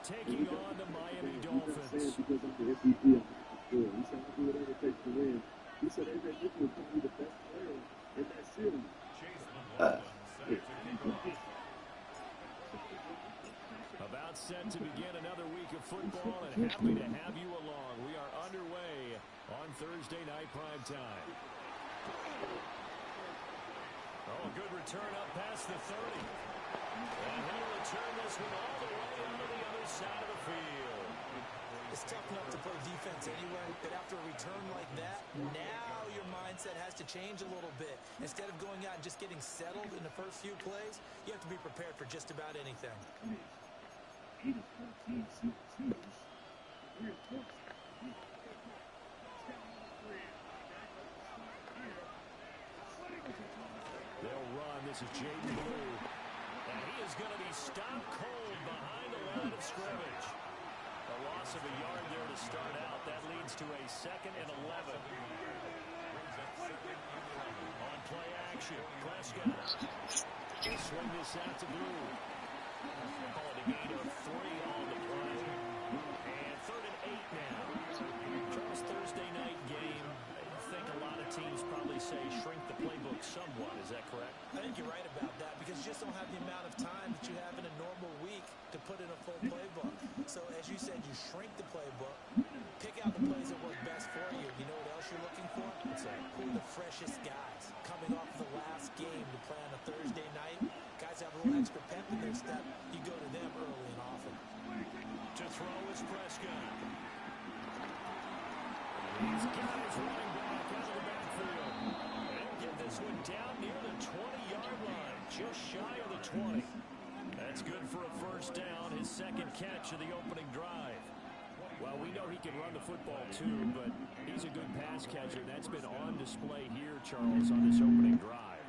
taking on the Miami Dolphins. About set to begin another week of football, and happy to have you along. We are underway on Thursday night prime time. Oh, good return up past the 30. And he'll return this one all the way onto the other side of the field. It's tough enough to play defense anyway, but after a return like that, now your mindset has to change a little bit. Instead of going out and just getting settled in the first few plays, you have to be prepared for just about anything. They'll run. This is Jaden Blue. And he is going to be stopped cold behind the line of scrimmage. A loss of a yard there to start out. That leads to a 2nd and 11. On play action, Prescott. Swing this out to Blue. Call it a gain of 3 on the play. And 3rd and 8 now. Charles, Thursday night game. I think a lot of teams probably say shrink the playbook somewhat. Is that correct? I think you're right about that because you just don't have the amount of time that you have in a normal week to put in a full playbook. So as you said, you shrink the playbook, pick out the plays that work best for you. You know what else you're looking for? Who are the freshest guys coming off the last game to play on a Thursday night? Guys have a little extra pep in their step. You go to them early and often. To throw is Prescott. He's got his running back out of the backfield. And get this one down near the 20-yard line, just shy of the 20. That's good for a first down, his 2nd catch of the opening drive. Well, we know he can run the football too, but he's a good pass catcher. That's been on display here, Charles, on this opening drive.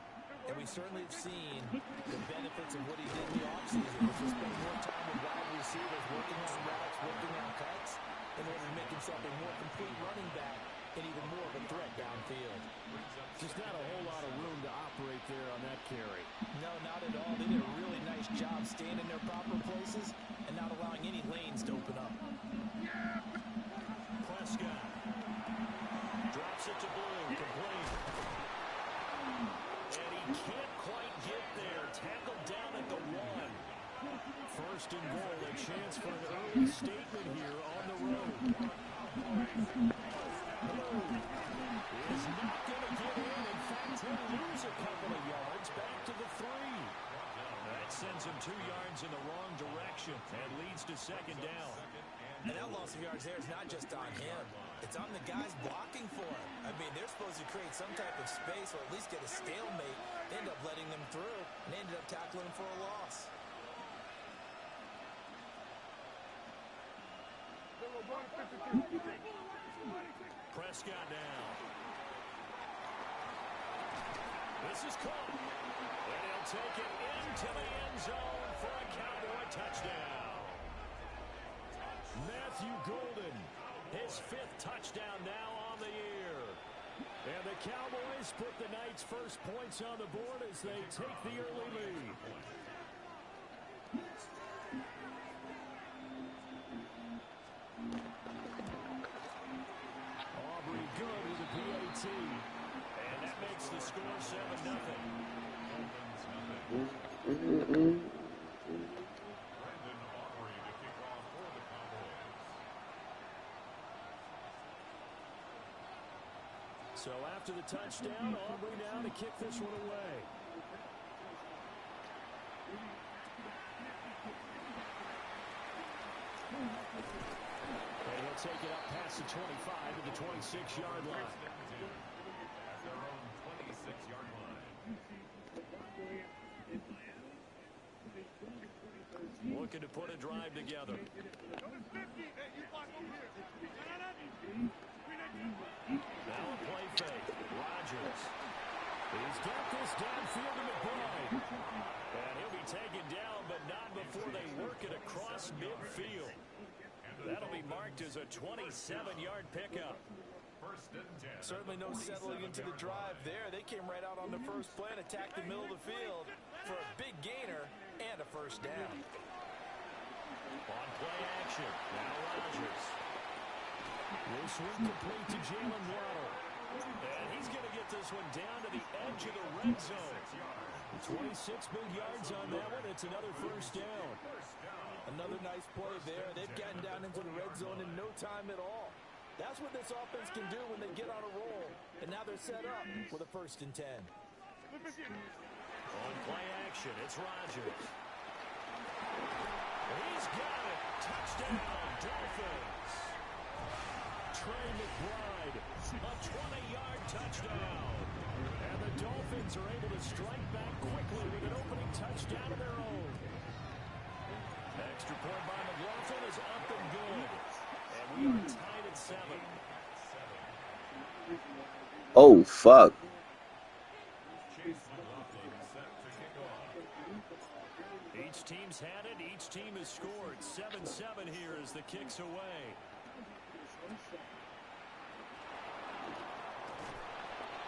And we certainly have seen the benefits of what he did in the offseason, which was spend more time with wide receivers, working on routes, working on cuts, in order to make himself a more complete running back and even more of a threat downfield. Just not a whole lot of room to operate there on that carry. No, not at all. They did a really nice job staying in their proper places and not allowing any lanes to open up. Prescott drops it to Blue, complete. And he can't quite get there. Tackled down at the 1. 1st and goal, a chance for an early statement here on the road. Blue is not going to get in. In fact, he'll lose a couple of yards back to the 3. That sends him 2 yards in the wrong direction and leads to 2nd down. And that loss of yards there is not just on him. It's on the guys blocking for him. I mean, they're supposed to create some type of space or at least get a stalemate. They end up letting them through and ended up tackling him for a loss. Prescott now. This is caught. And he'll take it into the end zone for a Cowboy touchdown. Matthew Golden, his 5th touchdown now on the year. And the Cowboys put the night's first points on the board as they take the early lead. Aubrey good with a PAT. And that makes the score 7-0. So after the touchdown, Aubrey now to kick this one away. And he'll take it up past the 25 to the 26-yard line. At their own 26-yard line. Looking to put a drive together. Now a play fake. Rodgers. He's got this downfield to McBride. And he'll be taken down, but not before they work it across midfield. That'll be marked as a 27-yard pickup. Certainly no settling into the drive there. They came right out on the first play and attacked the middle of the field for a big gainer and a first down. On play Swing complete to Jalen Waddle. And he's going to get this one down to the edge of the red zone. 26 big yards on that one. It's another first down. Another nice play there. They've gotten down into the red zone in no time at all. That's what this offense can do when they get on a roll. And now they're set up with a 1st and 10. On play action, it's Rodgers. He's got it. Touchdown, Dolphins. Trey McBride, a 20-yard touchdown. And the Dolphins are able to strike back quickly with an opening touchdown of their own. Extra point by McLaughlin is up and good. And we are tied at 7. Oh, fuck. Each team's had it. Each team has scored. 7-7 here as the kick's away.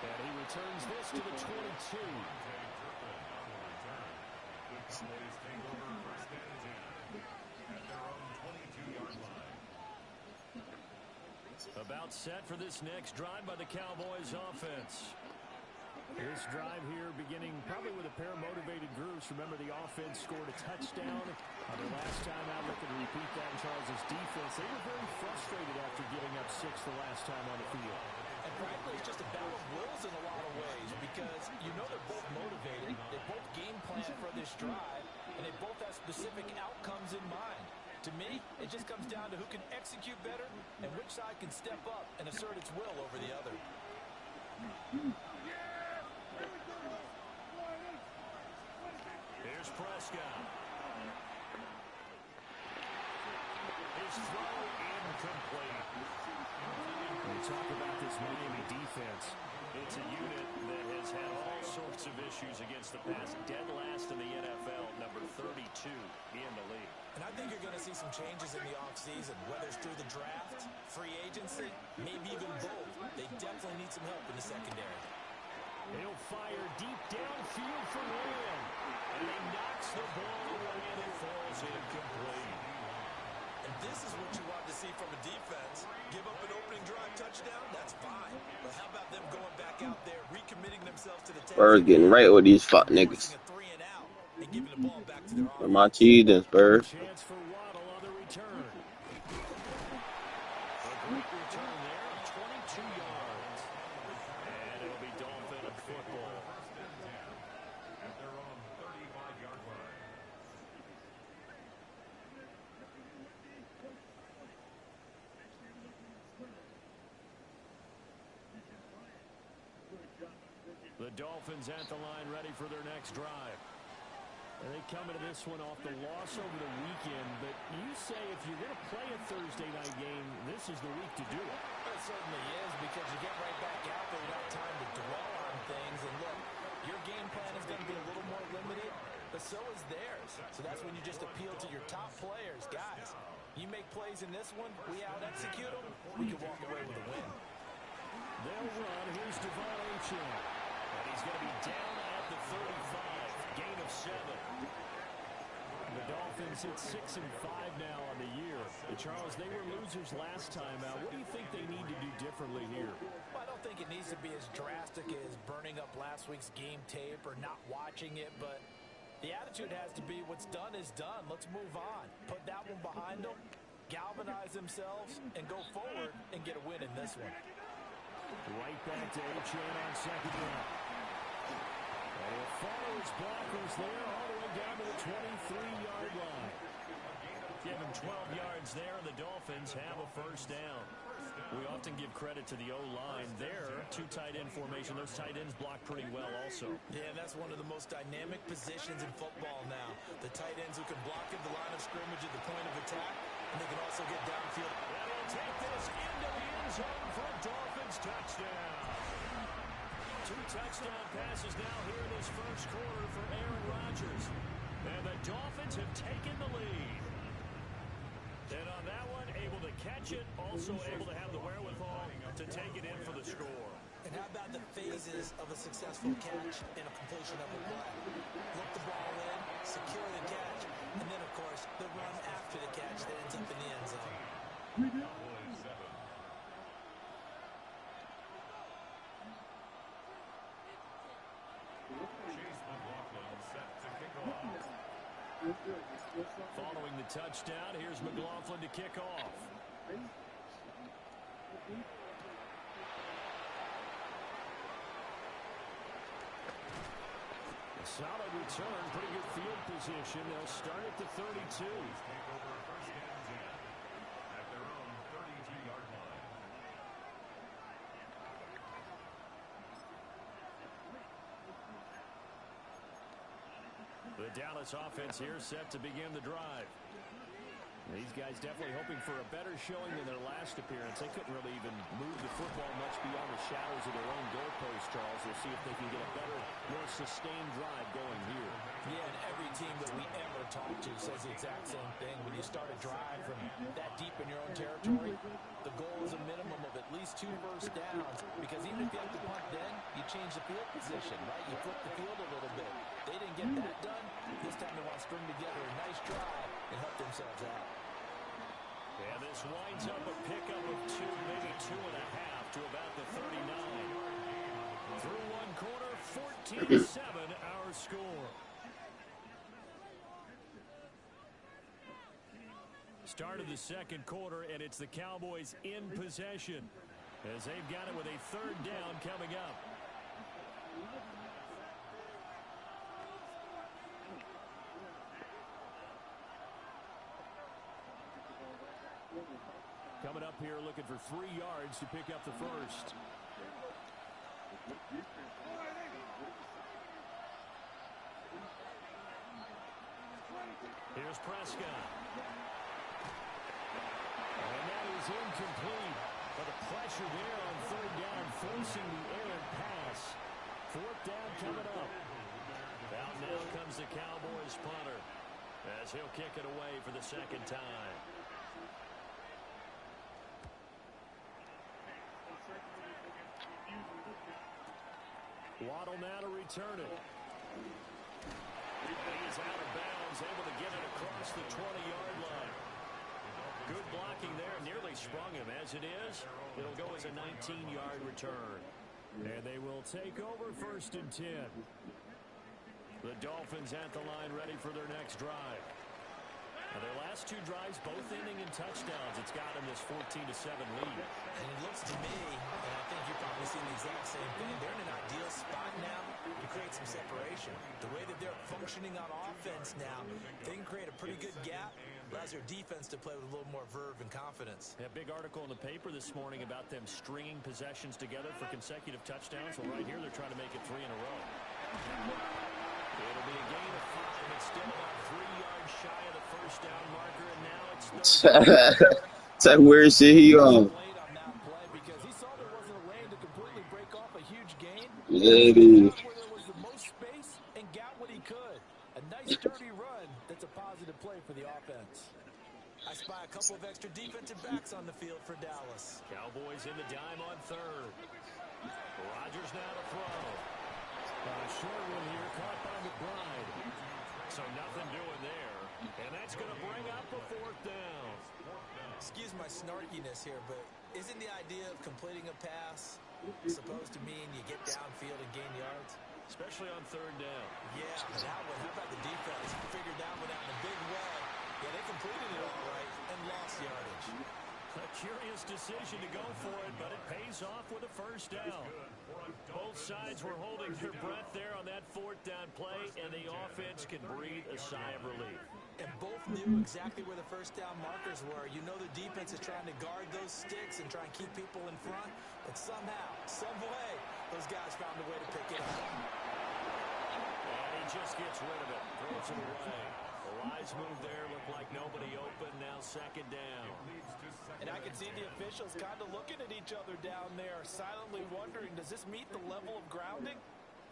And he returns this to the 22. About set for this next drive by the Cowboys offense. This drive here beginning probably with a pair of motivated groups. Remember, the offense scored a touchdown. The last time out, looking to repeat that in Charles' defense. They were very frustrated after giving up 6 the last time on the field. And frankly, it's just a battle of wills in a lot of ways because you know they're both motivated. They both game plan for this drive, and they both have specific outcomes in mind. To me, it just comes down to who can execute better and which side can step up and assert its will over the other. Here's Prescott. His throw incomplete. When you talk about this Miami defense, it's a unit that has had all sorts of issues against the pass. Dead last in the NFL, number 32 in the league. And I think you're going to see some changes in the offseason, whether it's through the draft, free agency, maybe even both. They definitely need some help in the secondary. He'll fire deep downfield for Ryan. And he knocks the ball away and it falls incomplete. And this is what you want to see from a defense. Give up an opening drive touchdown, that's fine. But how about them going back out there, recommitting themselves to the task? Spurs getting right with these fuck niggas. And giving the ball back to their For my cheese and Spurs. Chance for Waddle on the return. A great return there, 22 yards. And it'll be Dolphin football. At their own 35-yard line. The Dolphins at the line ready for their next drive. And they come into this one off the loss over the weekend. But you say if you're going to play a Thursday night game, this is the week to do it. It certainly is because you get right back out there without time to dwell on things. And look, your game plan is going to be a little more limited, but so is theirs. So that's when you just appeal to your top players. Guys, you make plays in this one, we out-execute them, we can walk away with a win. They'll run. Here's Devon Achane. And he's going to be down at the 35. Gain of 7. The Dolphins hit 6-5 now on the year. Charles, they were losers last time out. What do you think they need to do differently here? Well, I don't think it needs to be as drastic as burning up last week's game tape or not watching it, but the attitude has to be what's done is done. Let's move on. Put that one behind them, galvanize themselves, and go forward and get a win in this one. Right back to Achane on second down. And he'll follow his blockers there all the way down to the 23-yard line. Give him 12 yards there, and the Dolphins have a first down. We often give credit to the O-line there. 2 tight end formation. Those tight ends block pretty well also. Yeah, that's one of the most dynamic positions in football now. The tight ends who can block at the line of scrimmage at the point of attack, and they can also get downfield. And he'll take this into the end zone for a Dolphins touchdown. 2 touchdown passes now here in this first quarter for Aaron Rodgers. And the Dolphins have taken the lead. And on that one, able to catch it, also able to have the wherewithal to take it in for the score. And how about the phases of a successful catch and a completion of a play? Look the ball in, secure the catch, and then, of course, the run after the catch that ends up in the end zone. touchdown. Here's McLaughlin to kick off. A solid return, pretty good field position. They'll start at the 32. The Dallas offense here set to begin the drive. These guys definitely hoping for a better showing than their last appearance. They couldn't really even move the football much beyond the shadows of their own goalpost, Charles. They'll see if they can get a better, more sustained drive going here. Yeah, and every team that we ever talk to says the exact same thing. When you start a drive from that deep in your own territory, the goal is a minimum of at least 2 first downs. Because even if you have to punt then, you change the field position, right? You flip the field a little bit. They didn't get that done. This time they want to string together a nice drive and help themselves out. And this winds up a pickup of 2, maybe 2.5 to about the 39. Through one quarter, 14-7 our score. Start of the second quarter, and it's the Cowboys in possession as they've got it with a 3rd down coming up. Coming up here looking for 3 yards to pick up the first. Here's Prescott. And that is incomplete. But the pressure there on 3rd down, forcing the errant pass. 4th down coming up. Out now comes the Cowboys punter as he'll kick it away for the 2nd time. Waddle now to return it. He's out of bounds, able to get it across the 20-yard line. Good blocking there, nearly sprung him. As it is, it'll go as a 19-yard return. And they will take over 1st and 10. The Dolphins at the line ready for their next drive. Now their last 2 drives, both ending in touchdowns. It's got them this 14-7 lead. And it looks to me, and I think you're probably seeing the exact same thing, they're in an ideal spot now to create some separation. The way that they're functioning on offense now, they can create a pretty good gap. Allows their defense to play with a little more verve and confidence. A big article in the paper this morning about them stringing possessions together for consecutive touchdowns. Well, right here they're trying to make it 3 in a row. It'll be a gain of 5. It's still about 3 yards shy of the 1st down marker, and now it's 3rd. It's like, where is he on? Because he saw there wasn't a lane to completely break off a huge gain. Yeah, dude. Where there was the most space and got what he could. A nice sturdy run that's a positive play for the offense. I spy a couple of extra defensive backs on the field for Dallas. Cowboys in the dime on 3rd. Rodgers now to throw. Short one here, caught by McBride. So nothing doing there. And that's going to bring up a 4th down. Excuse my snarkiness here, but isn't the idea of completing a pass supposed to mean you get downfield and gain yards? Especially on 3rd down. Yeah, that one. How about the defense? Figured that one out in a big way. Yeah, they completed it all right and lost yardage. A curious decision to go for it, but it pays off with a 1st down. Both sides were holding their breath there on that 4th down play, and the offense can breathe a sigh of relief. And both knew exactly where the 1st down markers were. You know the defense is trying to guard those sticks and try and keep people in front, but somehow, some way, those guys found a way to pick it up. And he just gets rid of it, throws it away. A wise move there, looked like nobody open, now 2nd down. And I can see the officials kind of looking at each other down there, silently wondering, does this meet the level of grounding?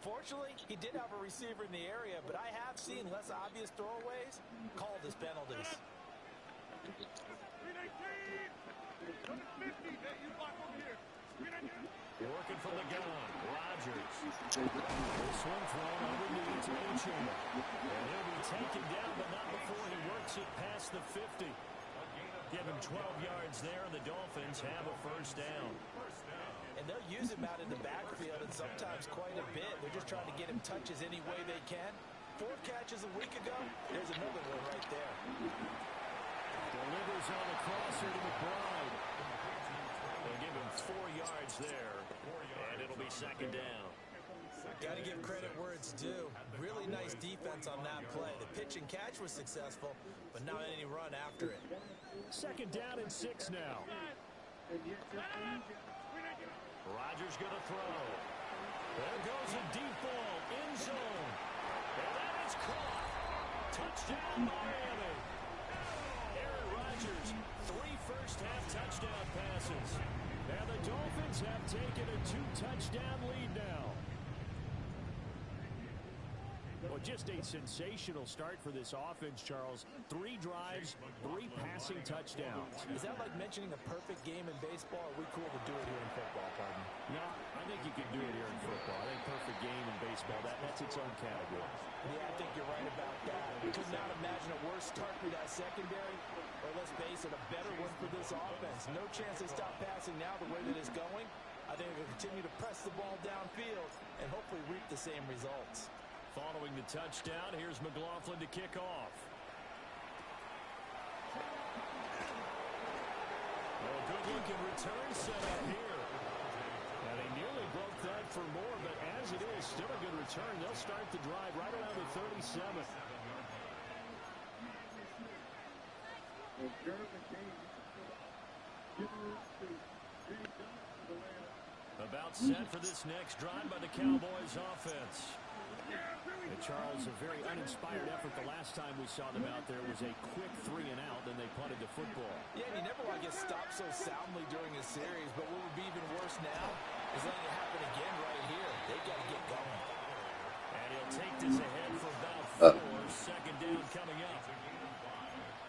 Fortunately, he did have a receiver in the area, but I have seen less obvious throwaways called as penalties. Working from the gun, Rodgers. Swing thrown underneath to Uchin. And he'll be taken down, but not before he works it past the 50. Give him 12 yards there, and the Dolphins have a 1st down. And they'll use him out in the backfield, and sometimes quite a bit. They're just trying to get him touches any way they can. 4 catches a week ago, there's another one right there. there, and it'll be second down. Got to give credit where it's due. Really nice defense on that play. The pitch and catch was successful, but not any run after it. Second down and 6 now. Rodgers going to throw. There goes a deep ball, end zone. And that is caught. Touchdown, Miami. Aaron Rodgers, 3 first-half touchdown passes. And the Dolphins have taken a 2-touchdown lead now. Well, just a sensational start for this offense, Charles. 3 drives, 3 passing touchdowns. Is that like mentioning a perfect game in baseball? Or are we cool to do it here in football, pardon? No, I think you can do it here in football. I think perfect game in baseball, that's its own category. Yeah, I think you're right about that. I could not imagine a worse start for that secondary, or let's face it, a better one for this offense. No chance they stop passing now the way that it's going. I think they'll continue to press the ball downfield and hopefully reap the same results. Following the touchdown, here's McLaughlin to kick off. Well, good-looking return set up here. Now, they nearly broke that for more, but as it is, still a good return. They'll start the drive right around the 37. About set for this next drive by the Cowboys offense. And Charles, a very uninspired effort the last time we saw them out there was a quick 3 and out, then they punted the football. Yeah, and you never want to get stopped so soundly during a series, but what would be even worse now is letting it happen again right here. They've got to get going. And he'll take this ahead for about 4. Second down coming up.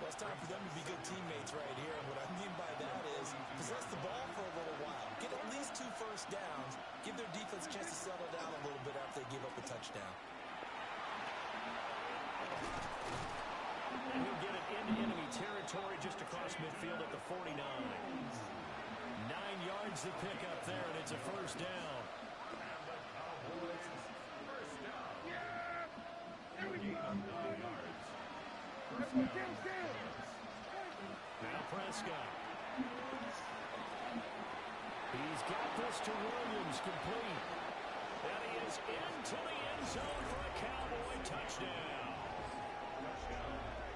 Well, it's time for them to be good teammates right here, and what I mean by that is possess the ball for a little while. Get at least 2 first downs. Give their defense a chance to settle down a little bit after they give up a touchdown. And he'll get it into enemy territory just across midfield at the 49. 9 yards to pick up there, and it's a first down. Now Prescott. He's got this to Williams, complete. And he is into the end zone for a Cowboy touchdown.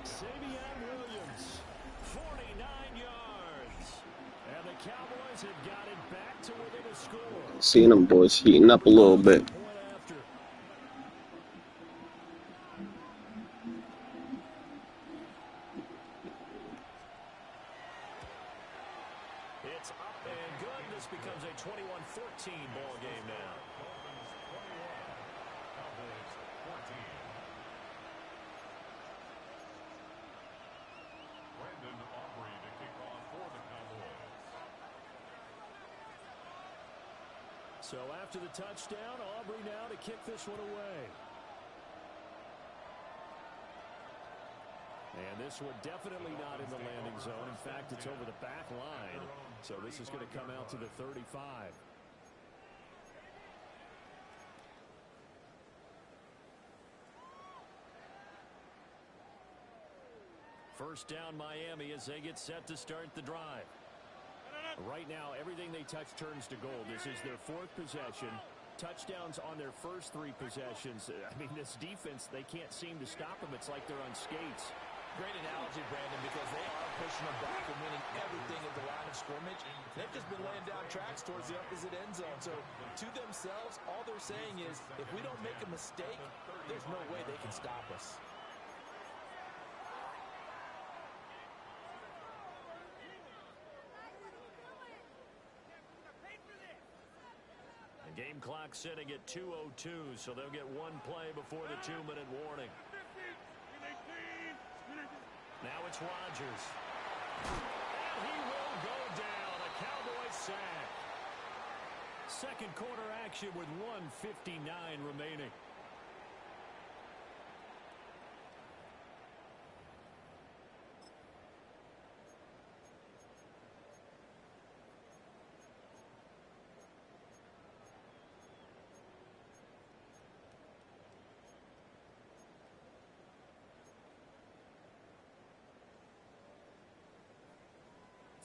Savion Williams, 49 yards. And the Cowboys have got it back to within a score. Seeing them boys heating up a little bit. It's up and good. This becomes a 21-14 ball game now. So after the touchdown, Aubrey now to kick this one away. And this one definitely not in the landing zone. In fact, it's over the back line. So this is going to come out to the 35. First down Miami as they get set to start the drive. Right now, everything they touch turns to gold. This is their 4th possession. Touchdowns on their first 3 possessions. I mean, this defense, they can't seem to stop them. It's like they're on skates. Great analogy, Brandon, because they are pushing them back and winning everything at the line of scrimmage. They've just been laying down tracks towards the opposite end zone. So to themselves, all they're saying is, if we don't make a mistake, there's no way they can stop us. Game clock sitting at 2:02, so they'll get 1 play before the 2-minute warning. Now it's Rodgers. And he will go down. A Cowboy sack. Second quarter action with 1:59 remaining.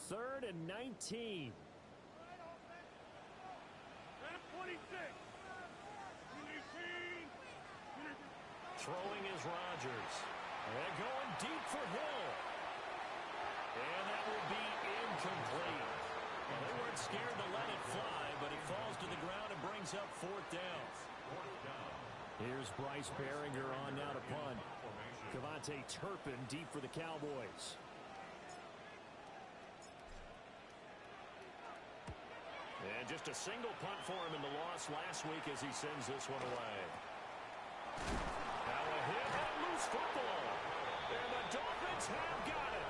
Third and 19. Throwing is Rodgers. And going deep for Hill. And that will be incomplete. Well, they weren't scared to let it fly, but he falls to the ground and brings up fourth down. Here's Bryce Behringer on now to punt. Cavante Turpin deep for the Cowboys. And just a single punt for him in the loss last week as he sends this one away. Now a hit and loose football. And the Dolphins have got it.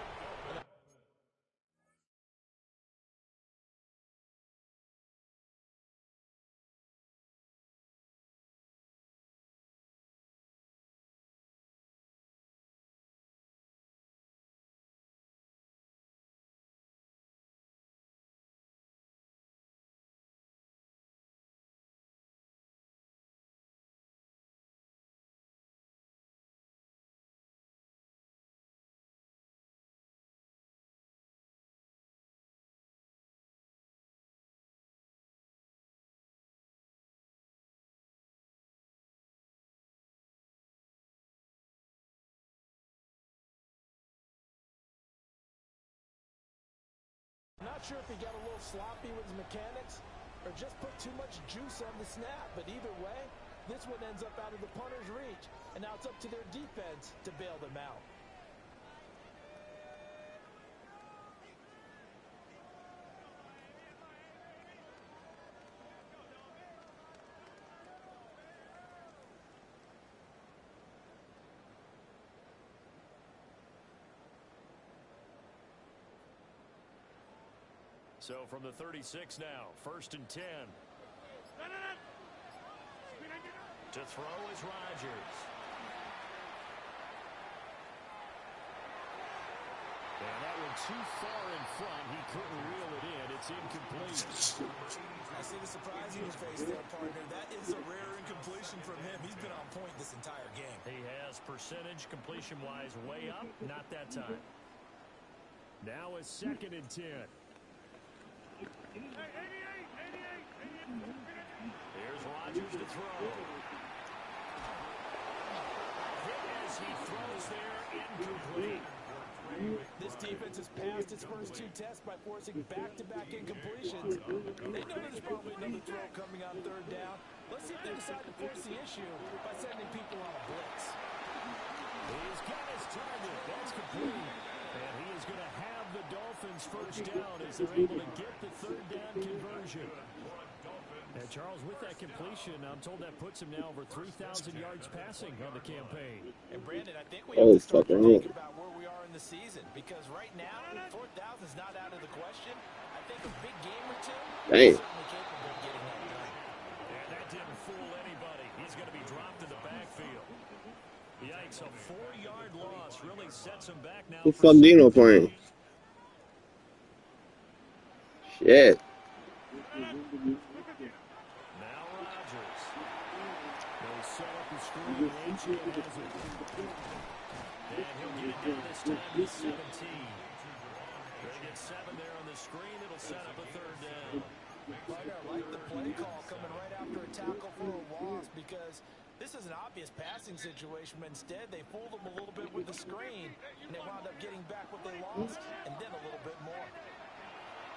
Not sure if he got a little sloppy with his mechanics or just put too much juice on the snap, but either way, this one ends up out of the punter's reach, and now it's up to their defense to bail them out. So from the 36 now, 1st and 10. To throw is Rodgers. And that one too far in front. He couldn't reel it in. It's incomplete. I see the surprise in your face there, partner. That is a rare incompletion from him. He's been on point this entire game. He has percentage completion-wise way up. Not that time. Now a 2nd and 10. Here's Rodgers to throw. Hit as he throws there, incomplete. This defense has passed its first 2 tests by forcing back-to-back incompletions. They know there's probably another throw coming on 3rd down. Let's see if they decide to force the issue by sending people on a blitz. He's got his target. That's complete. And he is going to have the Dolphins first down as they're able to get the 3rd down conversion. And Charles, with that completion, I'm told that puts him now over 3,000 yards passing on the campaign. And Brandon, I think we have to start to think about where we are in the season, because right now, 4,000 is not out of the question. I think a big game or two is certainly capable of getting that done. And that didn't fool anybody. He's going to be dropped in the backfield. Yikes, a 4-yard loss really sets him back now. Who's Dino playing? Shit. Now Rodgers. They'll set up the screen. And he'll get it down this time to 17. They get 7 there on the screen. It'll set up a 3rd down. Right, I like the play call coming right after a tackle for a loss, because this is an obvious passing situation, but instead they fooled them a little bit with the screen, and they wound up getting back what they lost, and then a little bit more.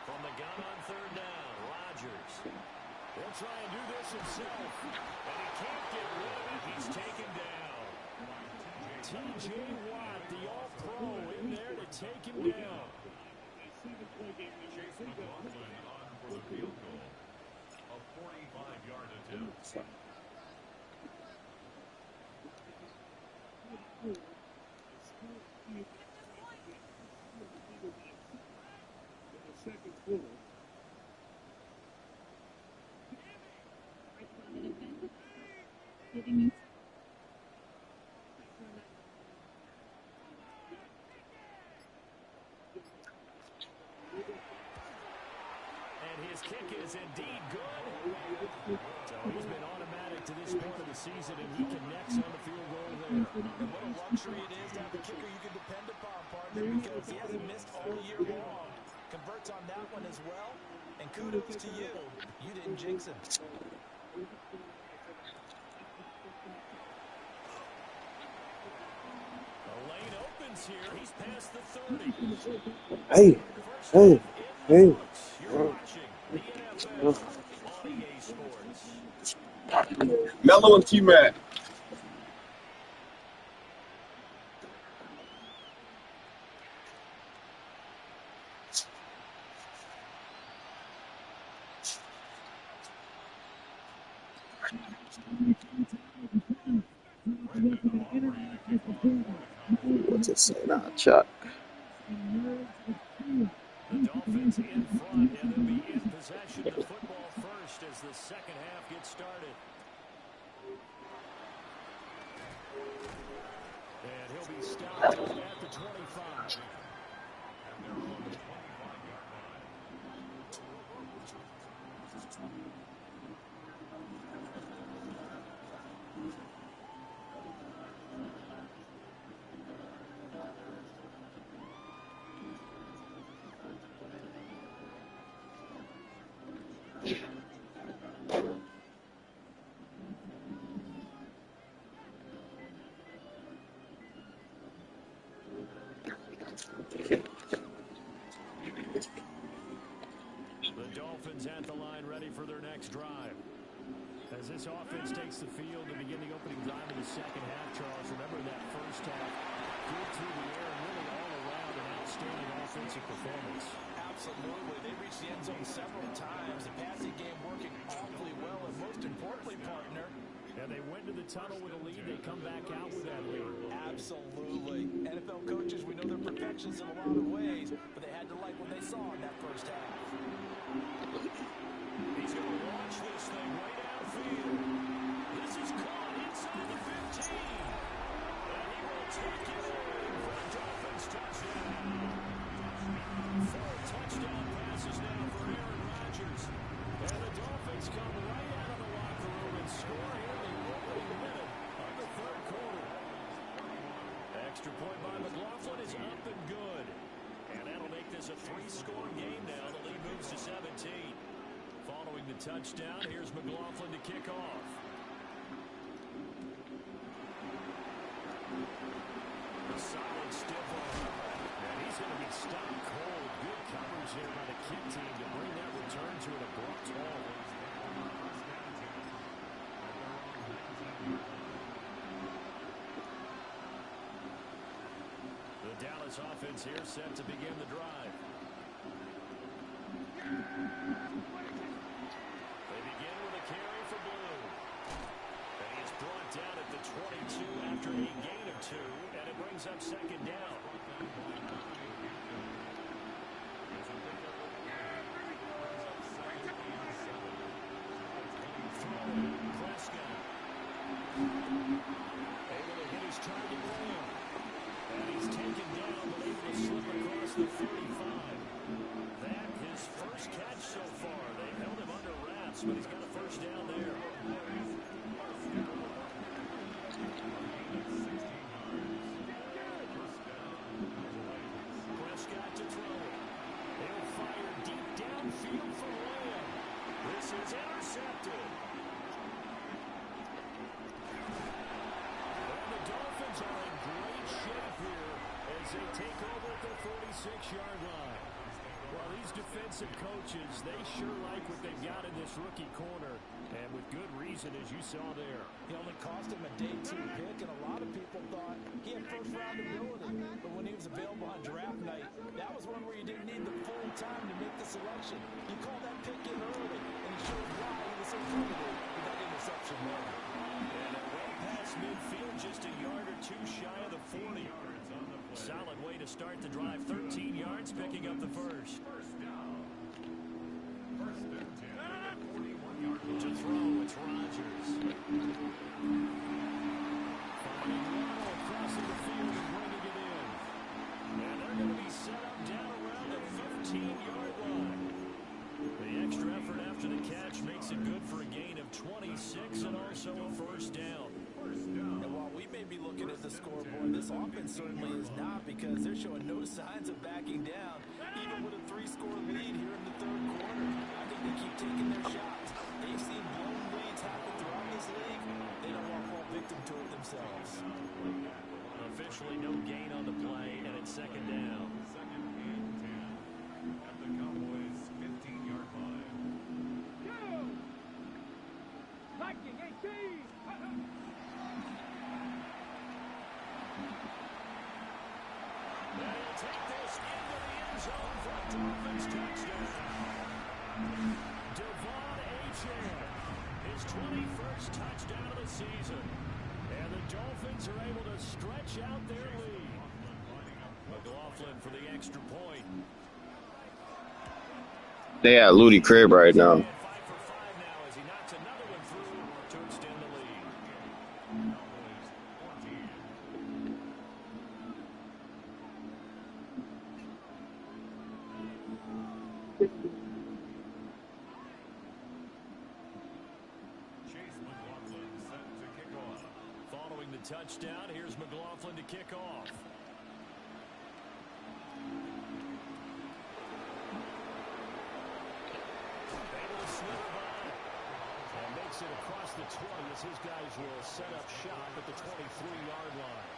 From the gun on 3rd down, Rodgers. He'll try and do this himself, and he can't get rid of it. He's taken down. T.J. Watt, the all-pro, in there to take him down. Chase McLaughlin on for the field goal. A 45-yard attempt. Second quarter. And his kick is indeed good. So he's been automatic to this point of the season, and he connects on the field goal there. And what a luxury it is to have a kicker you can depend upon, partner, because he hasn't missed all year long. Converts on that one as well, and kudos to you. You didn't jinx him. lane opens here. He's past the 30. Hey, First hey, half in the hey. books. You're watching the NFL on EA Sports. Mello and T-Mac. What's it say now, Chuck? The Dolphins in front, and they'll be in possession of the football first as the second half gets started. And he'll be stopped at the 25. The Dolphins at the line ready for their next drive. As this offense takes the field to begin the opening drive of the second half, Charles, remember that first half, good through the air and really all around an outstanding offensive performance. Absolutely. They reached the end zone several times. The passing game working awfully well, and most importantly, partner, And they went to the tunnel with a lead. They come back out with that lead. absolutely. NFL coaches, we know they're perfectionists in a lot of ways, but they had to like what they saw in that first half. He's going to launch this thing right downfield. This is caught inside the 15. And he will take it in for a Dolphins touchdown. 4 touchdown passes now for Aaron Rodgers. And the Dolphins come right out of the locker room and score here in the opening minute of the third quarter. Extra point by McLaughlin is up and good. And that'll make this a 3-score game now. The lead moves to 17. Following the touchdown, here's McLaughlin to kick off. A solid stiff arm. And he's going to be stopped cold. Good coverage there by the kick team to bring that return to an abrupt halt. The Dallas offense here set to begin the drive. They begin with a carry for Blue. And he is brought down at the 22 after a gain of 2, and it brings up second down. Throwing, Prescott. Able to hit his target Lamb. And he's taken down, but able to slip across the 35. That his first catch so far. They held him under wraps, but he's got a first down there. Prescott to throw it. He'll fire deep downfield for Lamb. This is intercepted. And the Dolphins are in great shape here as they take over at the 46-yard line. Well, these defensive coaches, they sure like what they've got in this rookie corner, and with good reason, as you saw there. He only cost him a day 2 pick, and a lot of people thought he had first-round ability. But when he was available on draft night, that was one where you didn't need the full time to make the selection. You called that pick in early, and he showed why he was so credited with that interception there. And a way past midfield, just a yard or 2 shy of the 40. Solid way to start the drive. 13 yards, picking up the first. To throw, it's Rodgers. Finding Waddle across the field and bringing it in. And they're going to be set up down around the 15-yard line. The extra effort after the catch makes it good for a gain of 26 and also a first down. And while we may be looking at the scoreboard, this offense certainly is not, because they're showing no signs of backing down, even with a 3-score lead here in the third quarter. I think they keep taking their shots. They've seen blown leads He'll take this into the end zone for a Dolphins touchdown. Devon Achane, his 21st touchdown of the season. And the Dolphins are able to stretch out their lead. McLaughlin for the extra point. They at Ludi crib right now. 5 for 5 now as he knocks another one through to extend the lead. Following the touchdown, here's McLaughlin to kick off. Able to slither by and makes it across the 20 as his guys will set up shop at the 23-yard line.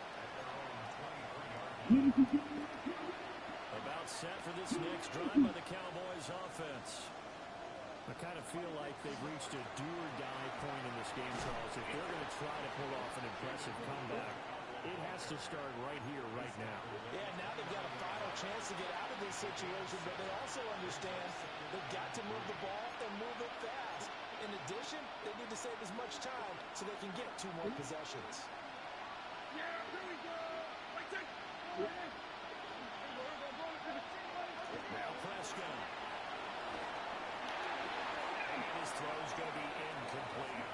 About set for this next drive by the Cowboys offense. I kind of feel like they've reached a do-or-die point in this game, Charles. If they're going to try to pull off an impressive comeback, it has to start right here, right now. Yeah, now they've got a final chance to get out of this situation, but they also understand they've got to move the ball and move it fast. In addition, they need to save as much time so they can get 2 more possessions. Now Prescott. His throw's going to be incomplete.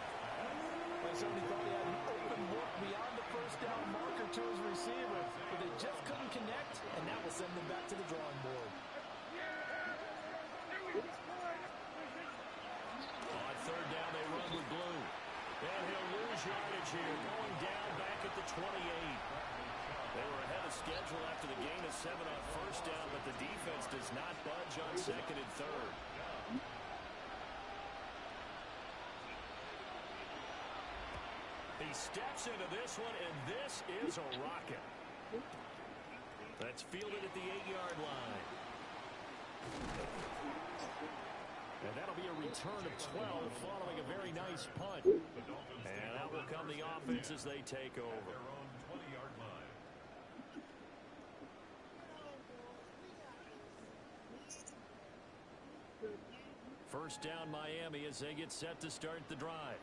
Somebody thought he had an open look beyond the first down marker to his receiver, but they just couldn't connect, and that will send them back to the drawing board. On third down, they run with Blue. And he'll lose yardage here, going down back at the 28. They were ahead of schedule after the gain of 7 on first down, but the defense does not budge on second and third. He steps into this one, and this is a rocket. That's fielded at the 8-yard line. And that'll be a return of 12 following a very nice punt. And out will come the offense as they take over. First down Miami as they get set to start the drive.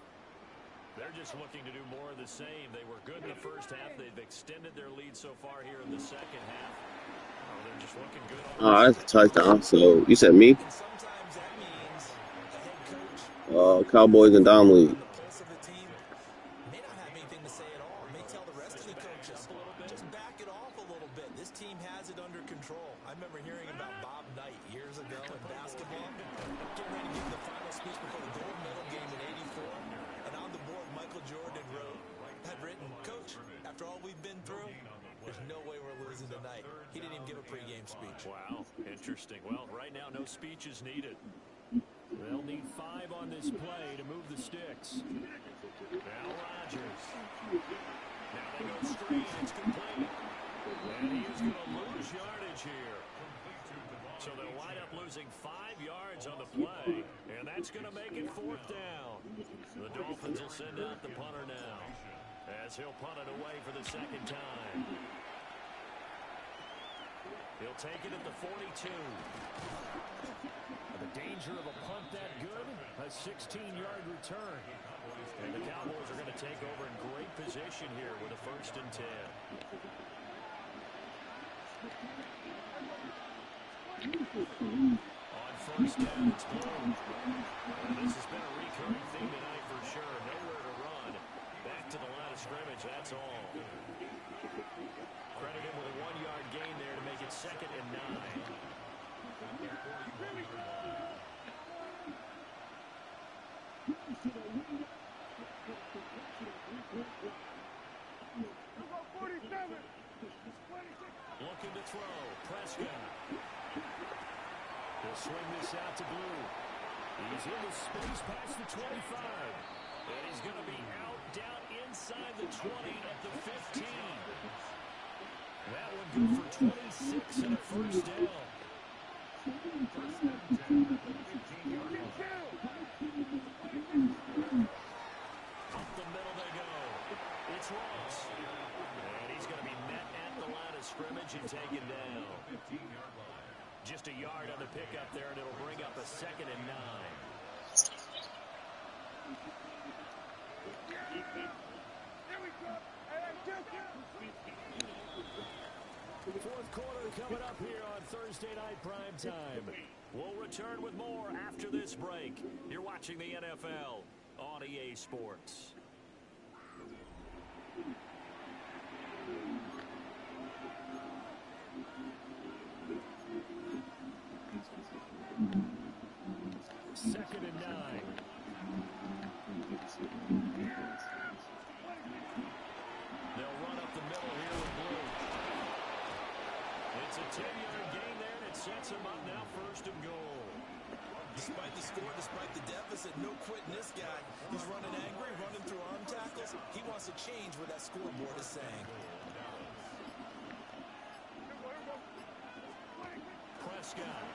They're just looking to do more of the same. They were good in the first half. They've extended their lead so far here in the second half. Oh, they're just looking good. That's a touchdown. So you said me? Sometimes that means a head coach Cowboys and Dom League. on the pulse of the team may not have anything to say at all. May tell the rest of the coaches, just back it off a little bit. This team has it under control. I remember hearing about Bob Knight years ago in basketball, getting ready to give the final speech before the gold medal game in '84. And on the board, Michael Jordan had written, "Coach, after all we've been through, there's no way we're losing tonight." He didn't even give a pregame speech. Wow, interesting. Well, right now, no speech is needed. They'll need 5 on this play to move the sticks. Now Rodgers. Now they go straight. It's complete. And he is going to lose yardage here. So they'll wind up losing 5 yards on the play. And that's going to make it 4th down. The Dolphins will send out the punter now, as he'll punt it away for the second time. He'll take it at the 42. The danger of a punt that good, a 16-yard return. And the Cowboys are going to take over in great position here with a 1st and 10. On 1st down, it's Blue. This has been a recurring theme tonight for sure. Nowhere to run. Back to the line of scrimmage, that's all. Credit him with a 1-yard gain there to make it 2nd and 9. Looking to throw. Prescott. He'll swing this out to Blue. He's in the space past the 25. And he's going to be out down inside the 20 at the 15. That one good for 26 and a 1st down. yard on the pickup there, and it'll bring up a 2nd and 9. Fourth quarter coming up here on Thursday Night Primetime. We'll return with more after this break. You're watching the NFL on EA Sports. Second and 9. They'll run up the middle here with Blue. It's a 10-yard gain there, and it sets him up now 1st and goal. Despite the score, despite the deficit, no quitting this guy. He's running angry, running through arm tackles. He wants to change what that scoreboard is saying. Prescott.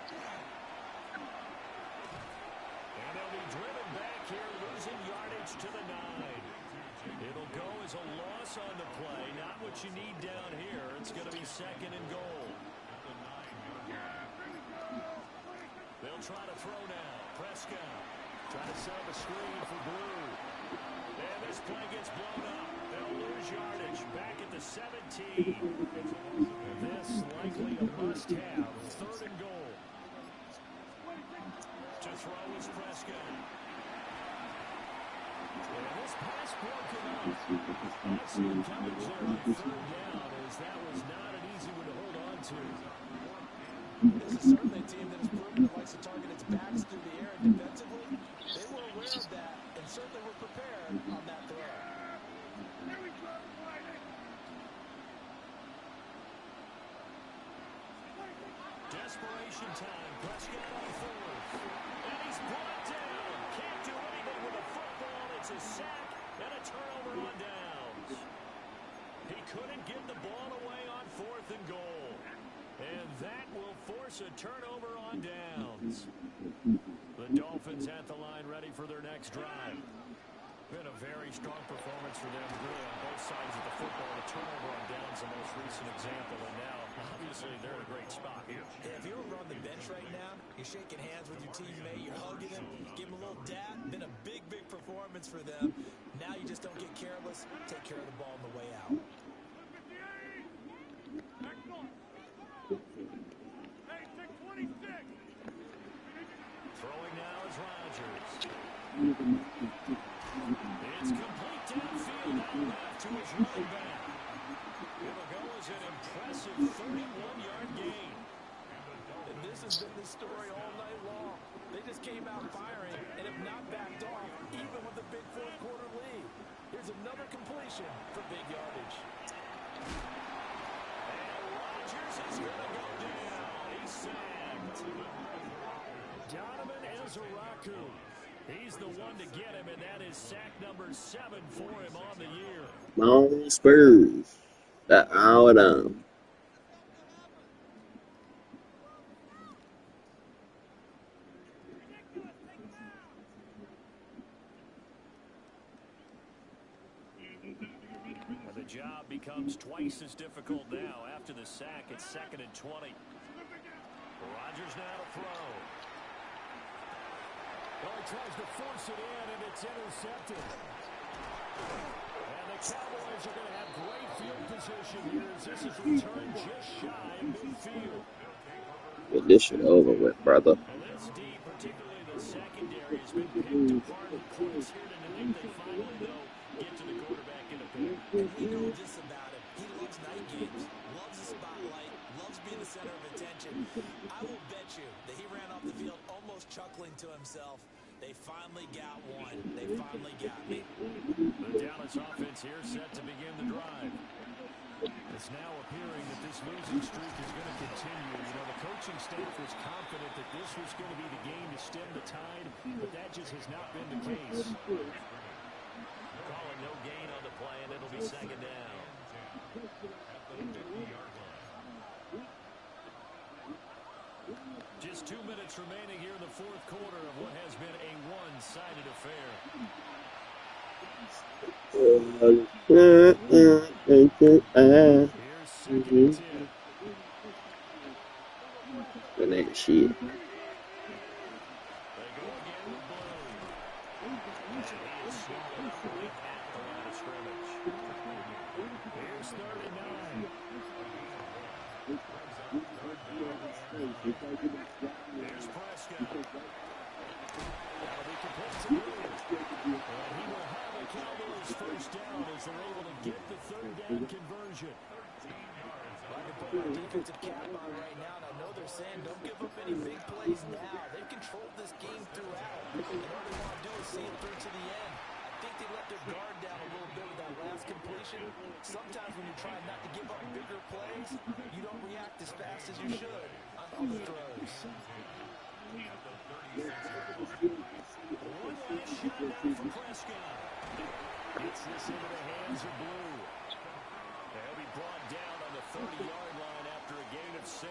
And they'll be driven back here, losing yardage to the 9. It'll go as a loss on the play. Not what you need down here. It's going to be 2nd and goal. They'll try to throw now. Prescott trying to set up a screen for Blue. And this play gets blown up. They'll lose yardage back at the 17. This likely a must-have. 3rd and goal. To throw is Prescott. And this pass broken up. Excellent coverage there on 3rd down, as that was not an easy one to hold on to. This is certainly a team that has proven it likes to target its backs through the air and defensively. They were aware of that and certainly were prepared on that throw. Desperation time. Prescott on 4th. And he's brought down. Can't do anything with the football. It's a sack and a turnover on downs. He couldn't give the ball away on 4th and goal. And that will force a turnover on downs. The Dolphins at the line ready for their next drive. Been a very strong performance for them, really, on both sides of the football. The turnover on downs, the most recent example, and now, obviously, they're in a great spot here. Yeah, if you're over on the bench right now, you're shaking hands with your teammate, you're hugging him, give him a little dap. Been a big, big performance for them. Now you just don't get careless. Take care of the ball on the way out. Throwing now is Rodgers. It's complete downfield out left to his running back. It'll go as an impressive 31-yard gain. And this has been the story all night long. They just came out firing and have not backed off, even with a big fourth quarter lead. Here's another completion for big yardage. And Rodgers is going to go down. He's sacked. Donovan Ezeraku. He's the one to get him, and that is sack number 7 for him on the year. My own Spurs. That hour down. The job becomes twice as difficult now. After the sack, it's 2nd and 20. Rodgers now to throw. Well, he tries to force it in, and it's intercepted. And the Cowboys are going to have great field position here as this is returned just shy of midfield. Get this shit over with, brother. Well, this D, particularly the secondary, has been picked apart close here tonight. They finally, though, get to the quarterback in a pick. And we know this about him. He loves night games, loves the spotlight, loves being the center of attention. I will bet you that he ran off the field almost chuckling to himself. They finally got one. They finally got me. The Dallas offense here set to begin the drive. It's now appearing that this losing streak is going to continue. You know, the coaching staff was confident that this was going to be the game to stem the tide, but that just has not been the case. Calling no gain on the play, and it'll be 2nd down. Just 2 minutes remaining here in the fourth quarter of what has been a one-sided affair. Here's 2nd and 10. The next shit. They go again with Blue. And he is swallowed up right at the line of scrimmage. Here's 39. Here's Prescott. That'll be complete to Blue. And he will have a Cowboys first down as they're able to get the third down conversion. I can put my defensive cap on right now, and I know they're saying don't give up any big plays now. They've controlled this game throughout, and all they want to do is see it through to the end. I think they let their guard down a little bit with that last completion. Sometimes when you're trying not to give up bigger plays, you don't react as fast as you should on other throws. One last shot now for Prescott. Gets this into the hands of Blue. They'll be brought down on the 30-yard line after a gain of 6.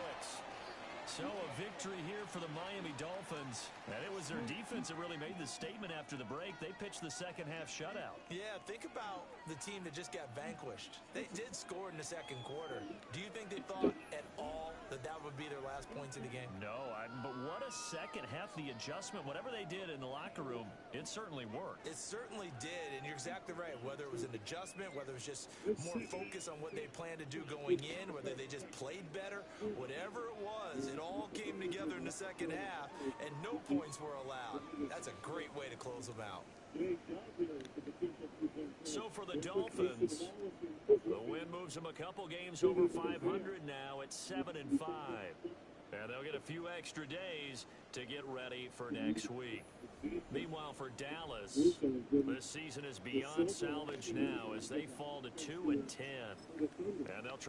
So a victory here for the Miami Dolphins. And it was their defense that really made the statement after the break. They pitched the second-half shutout. Yeah, think about the team that just got vanquished. They did score in the second quarter. Do you think they thought at all that that would be their last points of the game? No, but what a second half. The adjustment, whatever they did in the locker room, it certainly worked. It certainly did, and you're exactly right. Whether it was an adjustment, whether it was just more focus on what they planned to do going in, whether they just played better, whatever it was, it all came together in the second half, and no points were allowed. That's a great way to close them out. So for the Dolphins, the win moves them a couple games over 500 now at 7-5. And they'll get a few extra days to get ready for next week. Meanwhile, for Dallas, this season is beyond salvage now as they fall to 2-10. And they'll try